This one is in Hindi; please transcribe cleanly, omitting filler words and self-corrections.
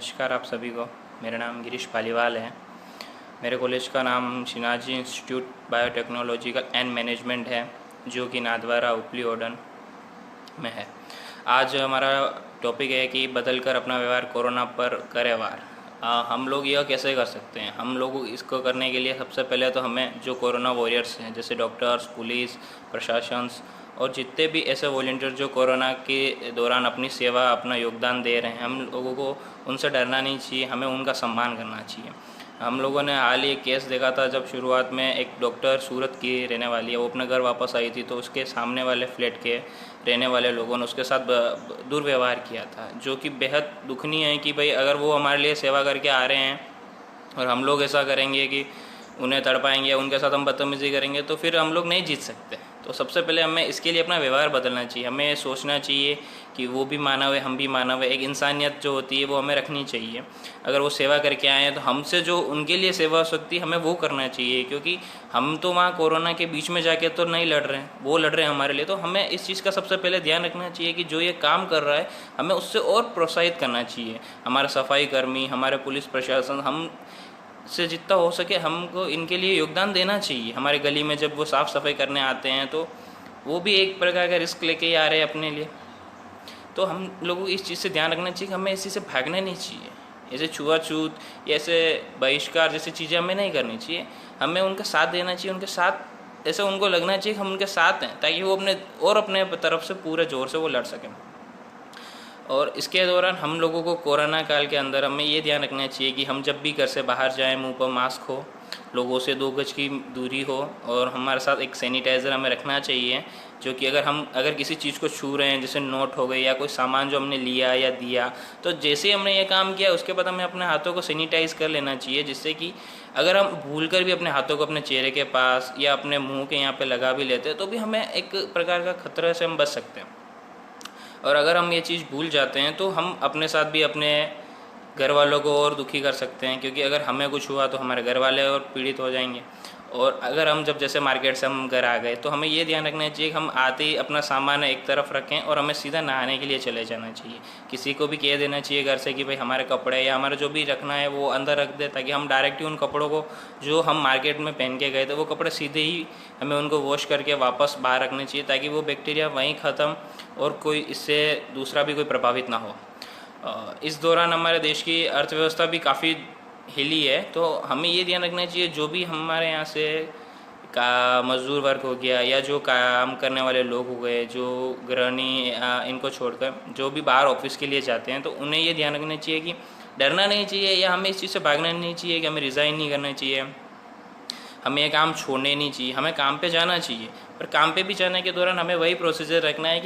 नमस्कार आप सभी को। मेरा नाम गिरीश पालीवाल है। मेरे कॉलेज का नाम शिनाजी इंस्टीट्यूट बायोटेक्नोलॉजिकल एंड मैनेजमेंट है, जो कि नाथद्वारा उपली ओडन में है। आज हमारा टॉपिक है कि बदल कर अपना व्यवहार कोरोना पर करे वार। हम लोग यह कैसे कर सकते हैं? हम लोग इसको करने के लिए सबसे पहले तो हमें जो कोरोना वॉरियर्स हैं, जैसे डॉक्टर्स, पुलिस, प्रशासन और जितने भी ऐसे वॉलंटियर जो कोरोना के दौरान अपनी सेवा, अपना योगदान दे रहे हैं, हम लोगों को उनसे डरना नहीं चाहिए, हमें उनका सम्मान करना चाहिए। हम लोगों ने हाल ही एक केस देखा था, जब शुरुआत में एक डॉक्टर सूरत की रहने वाली है, वो अपने घर वापस आई थी, तो उसके सामने वाले फ्लैट के रहने वाले लोगों ने उसके साथ दुर्व्यवहार किया था, जो कि बेहद दुखनीय है कि भाई अगर वो हमारे लिए सेवा करके आ रहे हैं और हम लोग ऐसा करेंगे कि उन्हें तड़पाएंगे, उनके साथ हम बदतमीज़ी करेंगे, तो फिर हम लोग नहीं जीत सकते। तो सबसे पहले हमें इसके लिए अपना व्यवहार बदलना चाहिए। हमें सोचना चाहिए कि वो भी मानव है, हम भी मानव है। एक इंसानियत जो होती है वो हमें रखनी चाहिए। अगर वो सेवा करके आए हैं तो हमसे जो उनके लिए सेवा हो सकती है हमें वो करना चाहिए, क्योंकि हम तो वहाँ कोरोना के बीच में जाके तो नहीं लड़ रहे हैं, वो लड़ रहे हैं हमारे लिए। तो हमें इस चीज़ का सबसे पहले ध्यान रखना चाहिए कि जो ये काम कर रहा है हमें उससे और प्रोत्साहित करना चाहिए। हमारे सफाई कर्मी, हमारे पुलिस प्रशासन, हम से जितना हो सके हमको इनके लिए योगदान देना चाहिए। हमारे गली में जब वो साफ़ सफाई करने आते हैं तो वो भी एक प्रकार का रिस्क लेके ही आ रहे हैं अपने लिए। तो हम लोगों को इस चीज़ से ध्यान रखना चाहिए कि हमें इसी से भागना नहीं चाहिए। ऐसे छुआछूत या ऐसे बहिष्कार जैसी चीज़ें हमें नहीं करनी चाहिए। हमें उनका साथ देना चाहिए, उनके साथ ऐसे उनको लगना चाहिए कि हम उनके साथ हैं, ताकि वो अपने तरफ से पूरे ज़ोर से वो लड़ सकें। और इसके दौरान हम लोगों को कोरोना काल के अंदर हमें ये ध्यान रखना चाहिए कि हम जब भी घर से बाहर जाएं, मुंह पर मास्क हो, लोगों से 2 गज की दूरी हो, और हमारे साथ एक सैनिटाइज़र हमें रखना चाहिए, जो कि अगर किसी चीज़ को छू रहे हैं, जैसे नोट हो गए या कोई सामान जो हमने लिया या दिया, तो जैसे हमने ये काम किया उसके बाद हमें अपने हाथों को सैनिटाइज़ कर लेना चाहिए, जिससे कि अगर हम भूलकर भी अपने हाथों को अपने चेहरे के पास या अपने मुँह के यहाँ पर लगा भी लेते हैं तो भी हमें एक प्रकार का खतरे से हम बच सकते हैं। और अगर हम ये चीज़ भूल जाते हैं तो हम अपने साथ भी अपने घर वालों को और दुखी कर सकते हैं, क्योंकि अगर हमें कुछ हुआ तो हमारे घर वाले और पीड़ित हो जाएंगे। और अगर हम जैसे मार्केट से हम घर आ गए तो हमें ये ध्यान रखना चाहिए कि हम आते ही अपना सामान एक तरफ रखें और हमें सीधा नहाने के लिए चले जाना चाहिए। किसी को भी कह देना चाहिए घर से कि भाई हमारे कपड़े या हमारा जो भी रखना है वो अंदर रख दे, ताकि हम डायरेक्ट ही उन कपड़ों को जो हम मार्केट में पहन के गए थे वो कपड़े सीधे ही हमें उनको वॉश करके वापस बाहर रखने चाहिए, ताकि वो बैक्टीरिया वहीं ख़त्म और कोई इससे दूसरा भी कोई प्रभावित ना हो। इस दौरान हमारे देश की अर्थव्यवस्था भी काफ़ी हिली है, तो हमें ये ध्यान रखना चाहिए जो भी हमारे यहाँ से का मजदूर वर्ग हो गया या जो काम करने वाले लोग हो गए, जो गृहिणी, इनको छोड़कर जो भी बाहर ऑफिस के लिए जाते हैं, तो उन्हें ये ध्यान रखना चाहिए कि डरना नहीं चाहिए या हमें इस चीज़ से भागना नहीं चाहिए कि हमें रिज़ाइन नहीं करना चाहिए, हमें ये काम छोड़ने नहीं चाहिए, हमें काम पे जाना चाहिए। पर काम पे भी जाने के दौरान हमें वही प्रोसीजर रखना है कि